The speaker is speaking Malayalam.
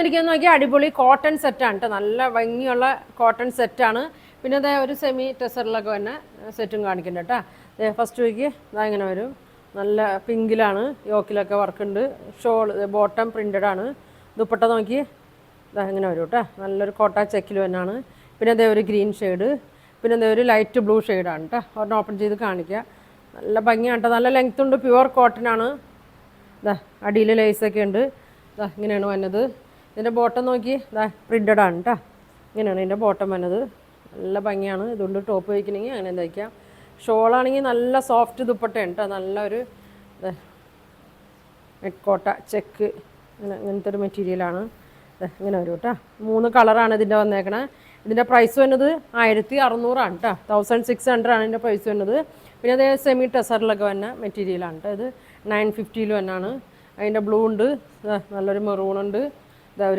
എനിക്ക് നോക്കിയാൽ അടിപൊളി കോട്ടൺ സെറ്റാണ് കേട്ടോ, നല്ല ഭംഗിയുള്ള കോട്ടൺ സെറ്റാണ്. പിന്നെ അതേ ഒരു സെമി ടെസറിലൊക്കെ തന്നെ സെറ്റും കാണിക്കുന്നുണ്ട് കേട്ടോ. ഫസ്റ്റ് നോക്കി ഇതാ ഇങ്ങനെ വരും, നല്ല പിങ്കിലാണ്, യോക്കിലൊക്കെ വർക്കുണ്ട്. ഷോൾ ബോട്ടം പ്രിൻ്റഡ് ആണ്. ദുപ്പട്ട നോക്കി ഇതാ ഇങ്ങനെ വരും കേട്ടോ, നല്ലൊരു കോട്ട ചെക്കിൽ തന്നെയാണ്. പിന്നെ അതേ ഒരു ഗ്രീൻ ഷെയ്ഡ്, പിന്നെ അതേ ഒരു ലൈറ്റ് ബ്ലൂ ഷെയ്ഡാണ് കേട്ടോ. ഒരെണ്ണം ഓപ്പൺ ചെയ്ത് കാണിക്കുക. നല്ല ഭംഗിയാണ് കേട്ടോ, നല്ല ലെങ്ത് ഉണ്ട്, പ്യുവർ കോട്ടൺ ആണ്. ഇതാ അടിയിൽ ലേസൊക്കെ ഉണ്ട്. ഇതാ ഇങ്ങനെയാണ് വന്നത്. ഇതിൻ്റെ ബോട്ടം നോക്കി ഇതാ പ്രിൻ്റഡ് ആണ് കേട്ടോ, ഇങ്ങനെയാണ് ഇതിൻ്റെ ബോട്ടം വന്നത്. നല്ല ഭംഗിയാണ്. ഇതുകൊണ്ട് ടോപ്പ് വയ്ക്കണമെങ്കിൽ അങ്ങനെ തയ്ക്കാം. ഷോളാണെങ്കിൽ നല്ല സോഫ്റ്റ് ദുപ്പട്ടയാണ് കേട്ടോ, നല്ലൊരു കോട്ട ചെക്ക് അങ്ങനത്തെ ഒരു മെറ്റീരിയലാണ്. ഇങ്ങനെ വരും കേട്ടോ. 3 കളറാണ് ഇതിൻ്റെ വന്നേക്കണേ. ഇതിൻ്റെ പ്രൈസ് വന്നത് 1600 കേട്ടോ, 1600 ആണ് ഇതിൻ്റെ പ്രൈസ് വന്നത്. പിന്നെ അതേ സെമി ടെസറിലൊക്കെ വന്ന മെറ്റീരിയലാണ് കേട്ടോ. ഇത് 950 തന്നെയാണ്. അതിൻ്റെ ബ്ലൂ ഉണ്ട്, നല്ലൊരു മെറൂൺ ഉണ്ട്,